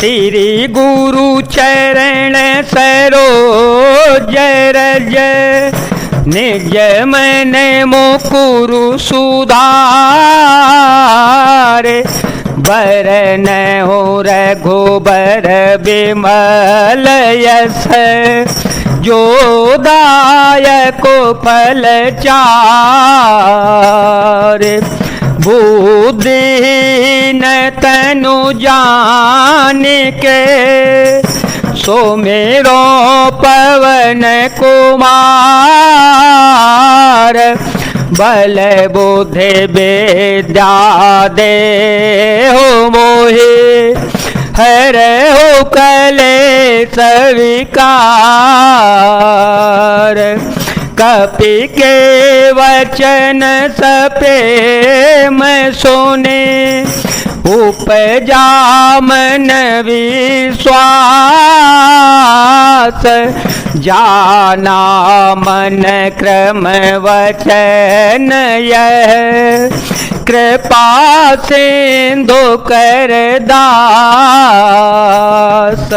श्री गुरु चरण सरोज रज निज मन मुकुरु सुधार बरन हो रघुबर बिमल यस जो दायको फल चार बुद्धिहीन तनु जान के सोमेरो पवन कुमार बल बुद्धि विद्या दे हो मोहे हर हो कलेश विकार कपि के वचन सप्रेम सुने उपजा मन विश्वास जाना मन क्रम वचन यह कृपा सिंधु कर दास।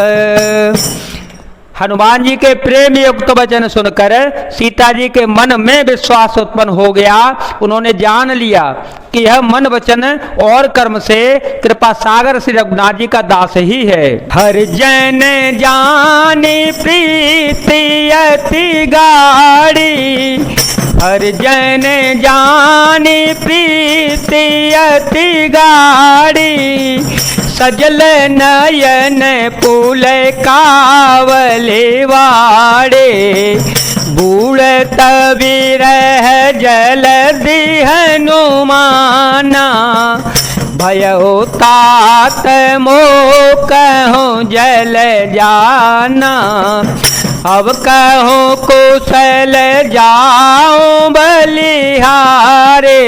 हनुमान जी के प्रेम युक्त वचन सुनकर सीता जी के मन में विश्वास उत्पन्न हो गया। उन्होंने जान लिया कि यह मन वचन और कर्म से कृपा सागर श्री रघुनाथ जी का दास ही है। हर जन जानी प्रीति अति गाढ़ी हर जन जानी प्रीति अति गाढ़ी सजल नयन पुल कावले वाड़े बूढ़ तबीर जल हनुमाना भयो तात मो कहूँ जल जाना अब कहूँ कुशल जाऊं बलिहारे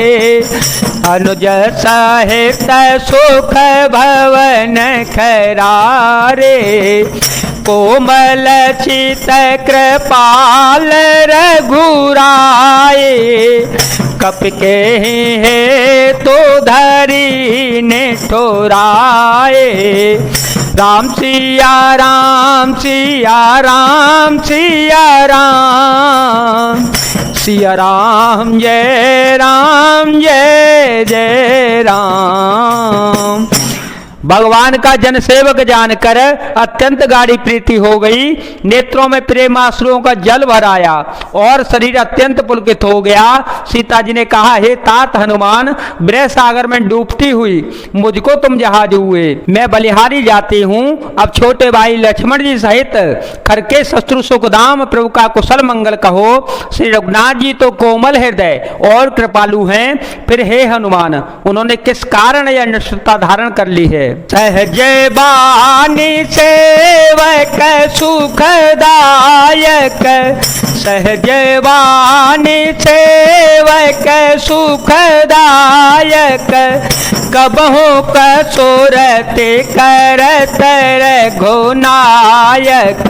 अनुज सहित सुख भवन खरारे कोमल चित कृपाल रघुराए कप के हे तो धरी ने ठोराए राम सिया राम सिया राम सिया राम सिया राम जय जय राम। भगवान का जन सेवक जानकर अत्यंत गाढ़ी प्रीति हो गई। नेत्रों में प्रेम आंसुओं का जल भर आया और शरीर अत्यंत पुलकित हो गया। सीता जी ने कहा, हे तात हनुमान, ब्रह सागर में डूबती हुई मुझको तुम जहाज हुए, मैं बलिहारी जाती हूँ। अब छोटे भाई लक्ष्मण जी सहित खरके शत्रु सुखदाम प्रभु का कुशल मंगल कहो। श्री रघुनाथ जी तो कोमल हृदय और कृपालु हैं, फिर हे हनुमान उन्होंने किस कारण यह निष्ठता धारण कर ली है। सहज बानी सेवक सुखदायक सहज बानी सेवक सुखदायक कबहु कसुरति करत रघुनायक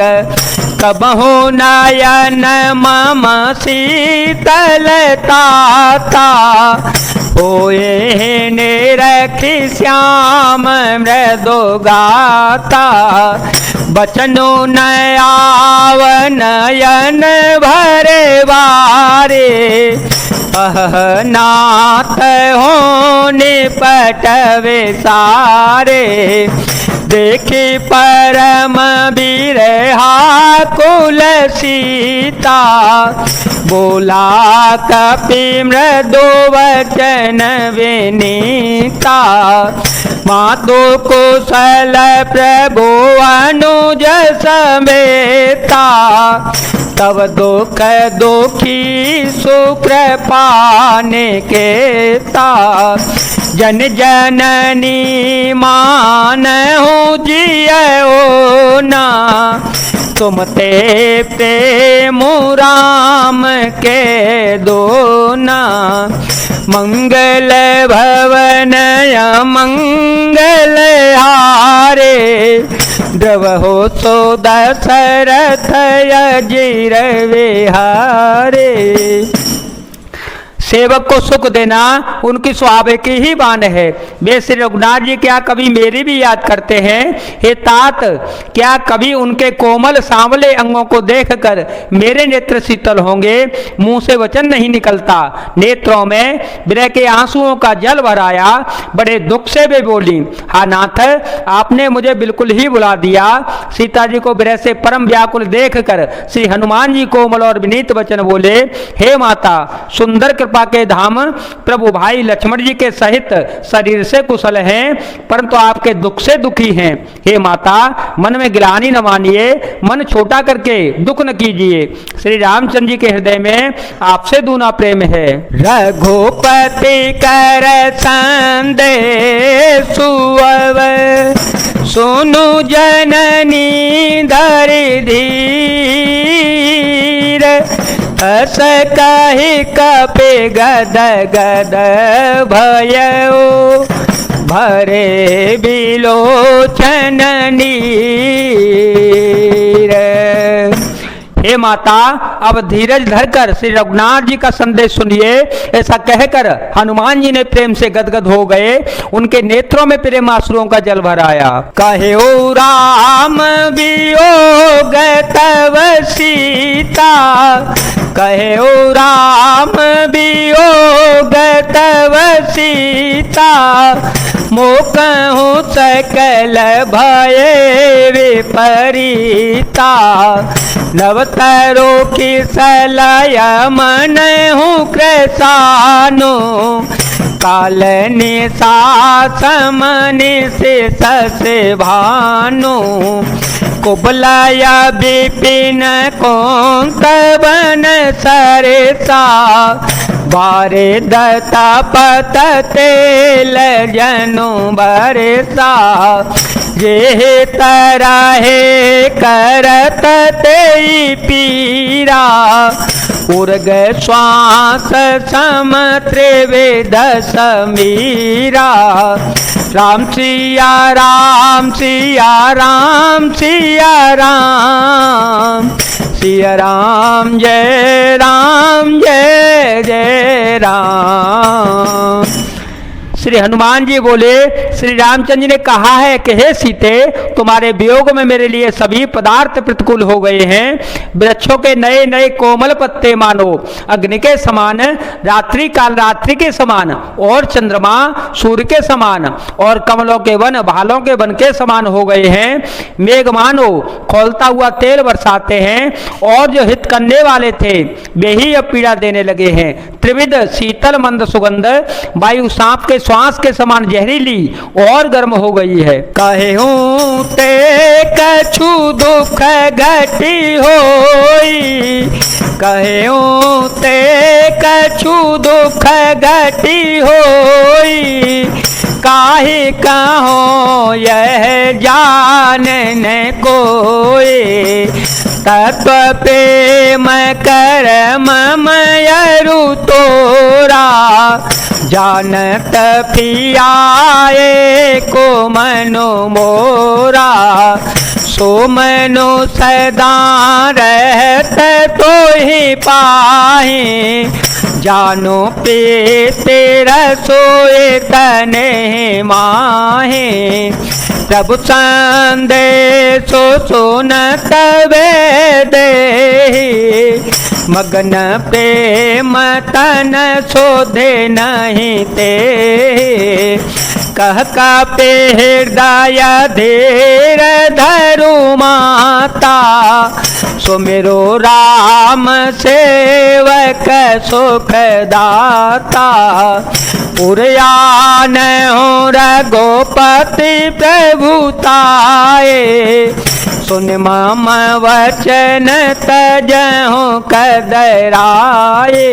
कबहु नयन मम शीतलता होए निरखि श्याम मृदु गाता बचनो नयाव नयन भरे बारे नाथ हो निपटवे सारे देखी परम बिरहा कुल सीता बोला कपि मृदु वचन विनीता मातु कुशल प्रभु अनुज समेता तब दुख दुखी सुकृपा निकेता जन जननी मान हो जियो ना तुम ते प्रेम राम के दोना मंगल भवन मंगल हारे द्रवहो सो दशरथ अजीर विहारे। सेवक को सुख देना उनकी स्वाभाविक ही बान है। वे श्री रघुनाथ जी क्या कभी मेरी भी याद करते हैं? हे तात, क्या कभी उनके कोमल सांवले अंगों को देखकर मेरे नेत्र शीतल होंगे? मुंह से वचन नहीं निकलता, नेत्रों में विरह के आंसुओं का जल भर आया। बड़े दुख से वे बोली, हा नाथ, आपने मुझे बिल्कुल ही बुला दिया। सीता जी को विरह से परम व्याकुल देखकर श्री हनुमान जी कोमल और विनीत वचन बोले, हे माता, सुंदर कृपा के धाम प्रभु भाई लक्ष्मण जी के सहित शरीर से कुशल हैं, परंतु आपके दुख से दुखी हैं। हे माता, मन में गिलानी न मानिए, मन छोटा करके दुख न कीजिए। श्री रामचंद्र जी के हृदय में आपसे दूना प्रेम है। रघुपति कर संदेश सुनु जननी धरि धीर, हस कहि कपि गद गद भयो, भरे बिलोचन नीर। हे माता, अब धीरज धरकर श्री रघुनाथ जी का संदेश सुनिए। ऐसा कहकर हनुमान जी ने प्रेम से गदगद हो गए, उनके नेत्रों में प्रेम आंसुओं का जल भर आया। कहे ओ राम वियोग तव सीता, कहे ओ राम वियोग तव सीता, मोकहु सकल भये विपरीता, नवतरो की सलय मन हूँ कृसानु, काल निशास मनि से ससे भानु, कुबलया विपिन कौंत बन सरसा, बारे दत्ता पत तेल जनु बरसा, ये तरहे करत तेई पीरा, उर्ग श्वास सम त्रिवेद समीरा, राम सिया राम सिया राम सिया राम, सिया राम जय जय राम। श्री हनुमान जी बोले, श्री रामचंद्र जी ने कहा है कि हे सीते, तुम्हारे वियोग में मेरे लिए सभी पदार्थ प्रतिकूल हो गए हैं। वृक्षों के नए नए कोमल पत्ते मानो अग्नि के समान, रात्रि काल रात्रि के समान, और चंद्रमा सूर्य के समान, और कमलों के वन भालों के वन के समान हो गए हैं। मेघ मानो खौलता हुआ तेल बरसाते हैं, और जो हित करने वाले थे वे ही अब पीड़ा देने लगे हैं। त्रिविध शीतल मंद सुगंध वायु सांप के श्वास के समान जहरीली और गर्म हो गई है। कहूं ते कछु दुख घटी होई, कहूं ते कछु दुख घटी होई, काहे कहो यह जान न कोई, तत्व प्रेम कर ममयरु तोरा, जानत पियाए को मनो मोरा, सो मनो सदा रहत तो ही पाए, जानो पे तेरा सोए तने माहे, प्रभु संदेशो सुनत वेदे, मगन प्रेम तन शोधे नहीं ते, कह का पे हृदय धीर धरु माता, सो मेरो राम सेवक सुख दाता, पुरयान हो रघुपति प्रभुताए, सुन मम वचन तजहु कदराए।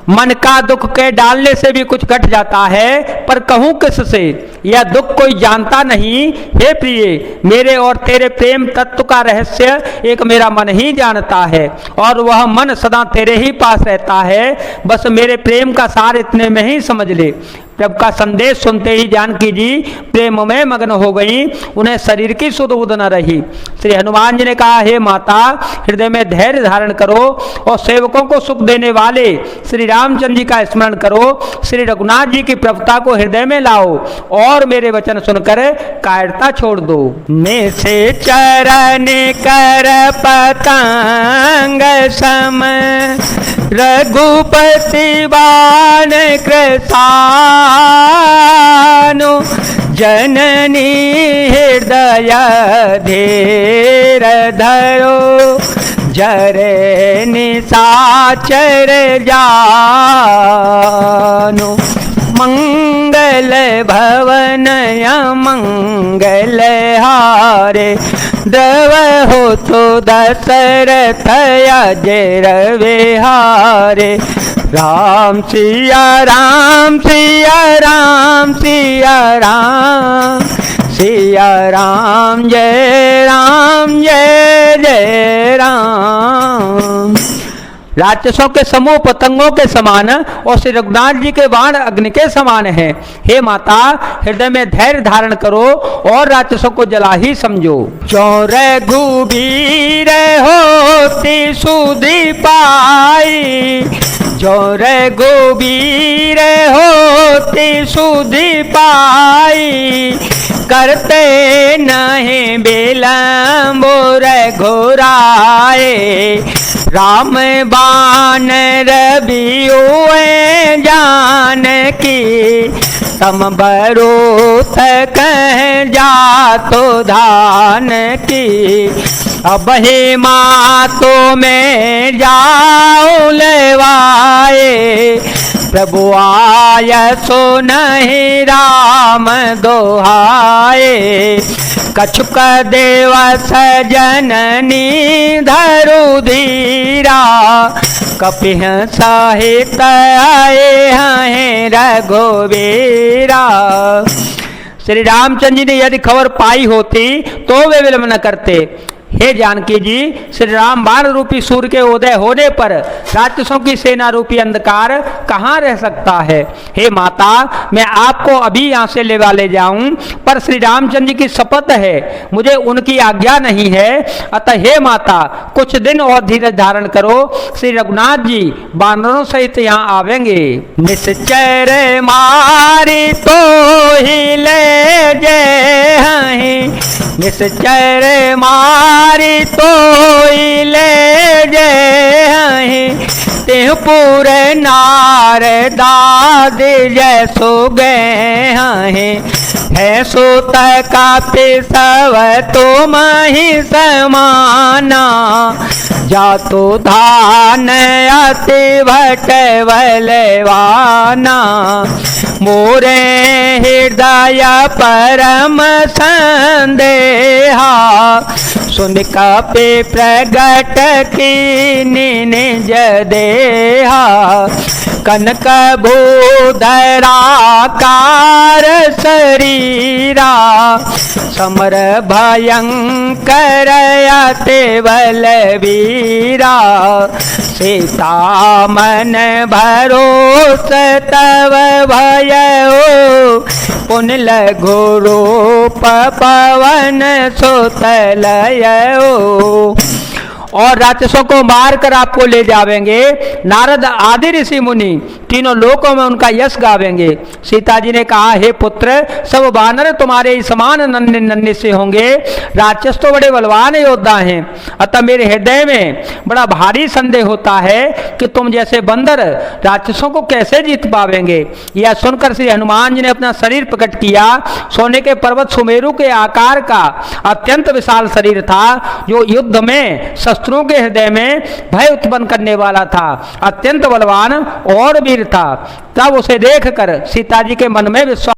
मन का दुख के डालने से भी कुछ घट जाता है, पर कहूँ किससे, यह दुख कोई जानता नहीं। हे प्रिय, मेरे और तेरे प्रेम तत्व का रहस्य एक मेरा मन ही जानता है, और वह मन सदा तेरे ही पास रहता है। बस मेरे प्रेम का सार इतने में ही समझ ले। प्रभु का संदेश सुनते ही जानकी जी प्रेम में मग्न हो गई, उन्हें शरीर की सुध बुध न रही। श्री हनुमान जी ने कहा, हे माता, हृदय में धैर्य धारण करो और सेवकों को सुख देने वाले श्री रामचंद्र जी का स्मरण करो, श्री रघुनाथ जी की प्रभुता को हृदय में लाओ और मेरे वचन सुनकर कायरता छोड़ दो। निसे चरण कर पतंग सम रघुपति बाण कृतानु, जननी हृदय धीर धरो, जरे निशाचर जानु। मंगल भवन मंगल हारे, द्रव हो तो दशरथ अजर विहारे। राम सिया राम सिया राम सिया राम, सिया राम जय जय राम। राक्षसों के समूह पतंगों के समान और श्री रघुनाथ जी के बाण अग्नि के समान है। हे माता, हृदय में धैर्य धारण करो और राक्षसों को जला ही समझो। जो रघुबीर होती सुधि पाई, जो रघुबीर होती सुधि पाई, करते नहीं विलंब रघुराए। राम बाण रबियों जानकी, तम बरोथ कह जातो धान की। अब हे मातो में जाओ लेवाए, प्रभु आय सो नहीं राम दोहाए। कछुक देव सजननी धरु धीरा, कपिह सहित आए हैं रघुवीरा। श्री रामचंद्र जी ने यदि खबर पाई होती तो वे विलंब न करते। हे जानकी जी, श्री राम बाण रूपी सूर्य के उदय होने पर राक्षसों की सेना रूपी अंधकार कहाँ रह सकता है। हे माता, मैं आपको अभी यहाँ से ले जाऊं, पर श्री रामचंद्र जी की शपथ है, मुझे उनकी आज्ञा नहीं है। अतः हे माता, कुछ दिन और धीरज धारण करो, श्री रघुनाथ जी बानरों सहित यहाँ आवेंगे। निश्चर मारी तो ही ले जय, निश्चर मारी तो ले जय, तेह पूरे नार दाद जैसो गए है। सोत का पिसव तुम ही समाना, जातो धान अति भटवलवाना। मोरे हृदय परम संदेहा, सुन कपि प्रगट की निज देहा। कनक भूधराकार शरीरा, समर भयंकर अति बलवीरा। सीता मन भरोस तव भयो, पुन लघु रूप पवन सुतलयो। और राक्षसों को मारकर आपको ले जावेंगे। नारद आदि ऋषि मुनि तीनों लोकों में उनका यश गावेंगे। सीता जी ने कहा, हे पुत्र, सब वानर तुम्हारे ही समान नन्हे नन्हे से होंगे, राक्षस तो बड़े बलवान योद्धा हैं। अतः मेरे हृदय में बड़ा भारी संदेह होता है कि तुम जैसे बंदर राक्षसों को कैसे जीत पावेंगे। यह सुनकर श्री हनुमान जी ने अपना शरीर प्रकट किया। सोने के पर्वत सुमेरु के आकार का अत्यंत विशाल शरीर था, जो युद्ध में शत्रुओं के हृदय में भय उत्पन्न करने वाला था, अत्यंत बलवान और वीर था। तब उसे देखकर सीता जी के मन में विश्वास